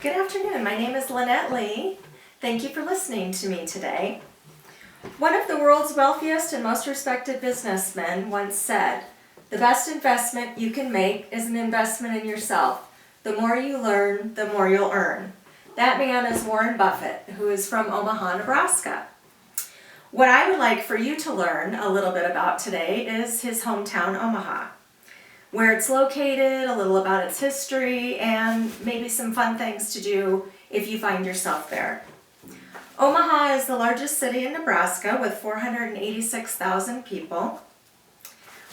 Good afternoon. My name is Lynette Lee. Thank you for listening to me today. One of the world's wealthiest and most respected businessmen once said, "The best investment you can make is an investment in yourself. The more you learn, the more you'll earn." That man is Warren Buffett, who is from Omaha, Nebraska. What I would like for you to learn a little bit about today is his hometown, Omaha. Where it's located, a little about its history, and maybe some fun things to do if you find yourself there. Omaha is the largest city in Nebraska with 486,000 people.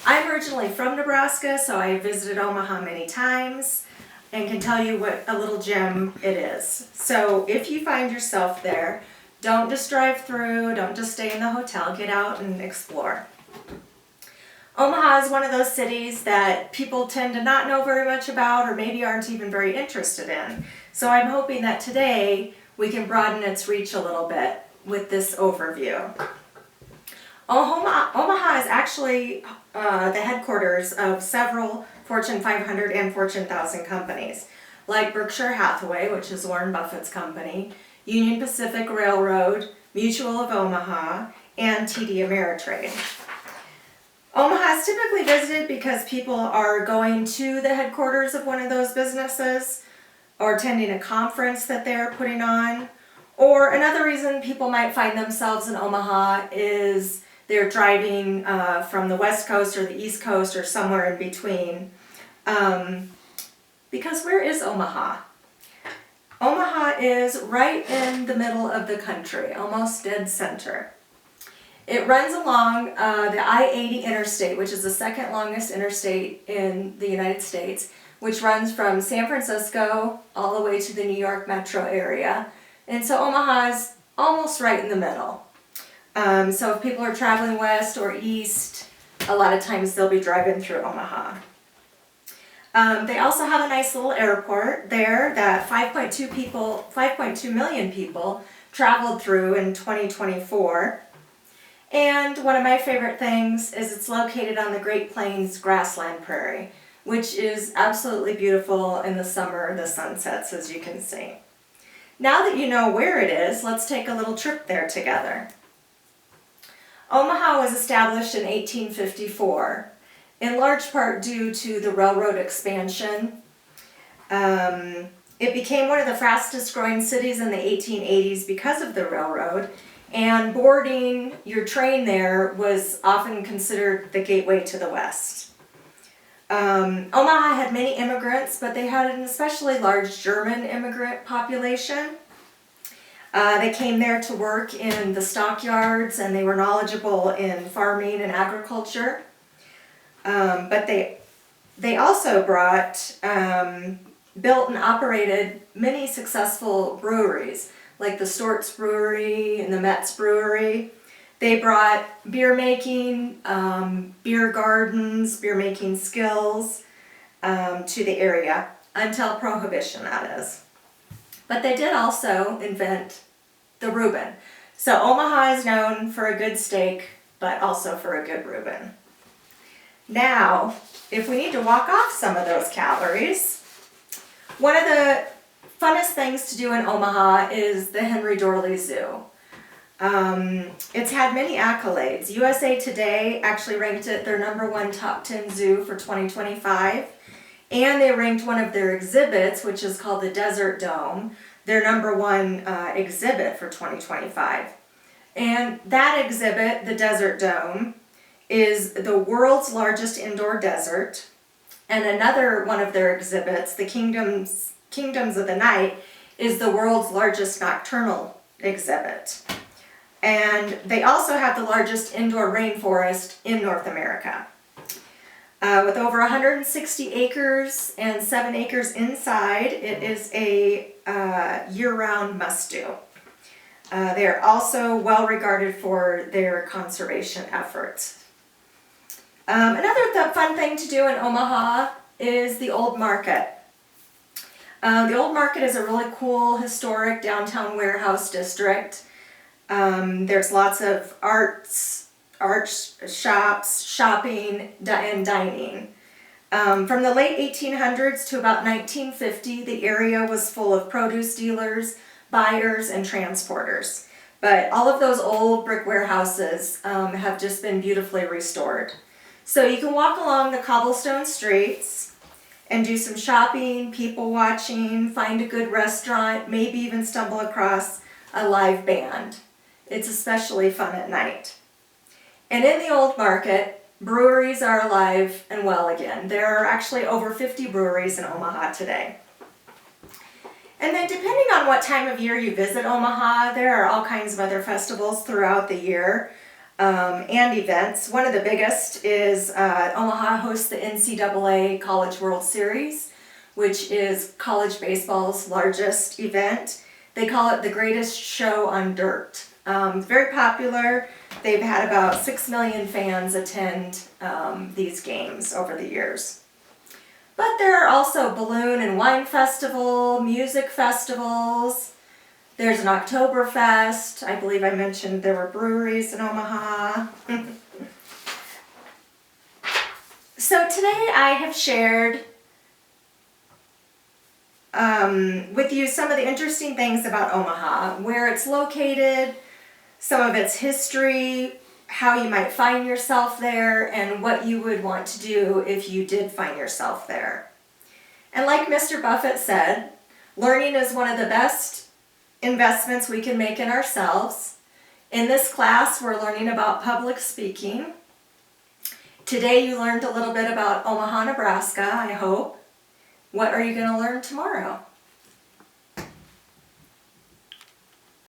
I'm originally from Nebraska, so I visited Omaha many times and can tell you what a little gem it is. So if you find yourself there, don't just drive through, don't just stay in the hotel, get out and explore. Omaha is one of those cities that people tend to not know very much about or maybe aren't even very interested in. So I'm hoping that today we can broaden its reach a little bit with this overview. Omaha is actually the headquarters of several Fortune 500 and Fortune 1000 companies, like Berkshire Hathaway, which is Warren Buffett's company, Union Pacific Railroad, Mutual of Omaha, and TD Ameritrade. Omaha is typically visited because people are going to the headquarters of one of those businesses or attending a conference that they're putting on. Or another reason people might find themselves in Omaha is they're driving from the West Coast or the East Coast or somewhere in between. Because where is Omaha? Omaha is right in the middle of the country, almost dead center. It runs along the I-80 interstate, which is the second longest interstate in the United States, which runs from San Francisco all the way to the New York metro area. And so Omaha is almost right in the middle. So if people are traveling west or east, a lot of times they'll be driving through Omaha. They also have a nice little airport there that 5.2 million people traveled through in 2024. And one of my favorite things is it's located on the Great Plains grassland prairie, which is absolutely beautiful in the summer, the sunsets, as you can see. Now that you know where it is, let's take a little trip there together. Omaha was established in 1854, in large part due to the railroad expansion. It became one of the fastest growing cities in the 1880s because of the railroad, and boarding your train there was often considered the gateway to the West. Omaha had many immigrants, but they had an especially large German immigrant population. They came there to work in the stockyards, and they were knowledgeable in farming and agriculture. But they also built and operated many successful breweries, like the Stort's Brewery and the Metz Brewery. They brought beer making, beer gardens, beer making skills to the area, until Prohibition, that is. But they did also invent the Reuben. So Omaha is known for a good steak, but also for a good Reuben. Now, if we need to walk off some of those calories, one of the funnest things to do in Omaha is the Henry Doorly Zoo. It's had many accolades. USA Today actually ranked it their #1 top 10 zoo for 2025, and they ranked one of their exhibits, which is called the Desert Dome, their #1 exhibit for 2025. And that exhibit, the Desert Dome, is the world's largest indoor desert, and another one of their exhibits, the Kingdoms of the Night, is the world's largest nocturnal exhibit. And they also have the largest indoor rainforest in North America. With over 160 acres and 7 acres inside, it is a year-round must-do. They are also well regarded for their conservation efforts. Another fun thing to do in Omaha is the Old Market. The Old Market is a really cool, historic downtown warehouse district. There's lots of art shops, shopping, and dining. From the late 1800s to about 1950, the area was full of produce dealers, buyers, and transporters. But all of those old brick warehouses have just been beautifully restored. So you can walk along the cobblestone streets and do some shopping, people watching, find a good restaurant, maybe even stumble across a live band. It's especially fun at night. And in the old market, breweries are alive and well again. There are actually over 50 breweries in Omaha today. And then depending on what time of year you visit Omaha, there are all kinds of other festivals throughout the year and events. One of the biggest is Omaha hosts the NCAA College World Series, which is college baseball's largest event. They call it the greatest show on dirt. Very popular. They've had about 6 million fans attend these games over the years. But there are also balloon and wine festival, music festivals. There's an Oktoberfest. I believe I mentioned there were breweries in Omaha. So today I have shared with you some of the interesting things about Omaha, where it's located, some of its history, how you might find yourself there, and what you would want to do if you did find yourself there. And like Mr. Buffett said, learning is one of the best investments we can make in ourselves. In this class, we're learning about public speaking. Today you learned a little bit about Omaha, Nebraska, I hope. What are you going to learn tomorrow?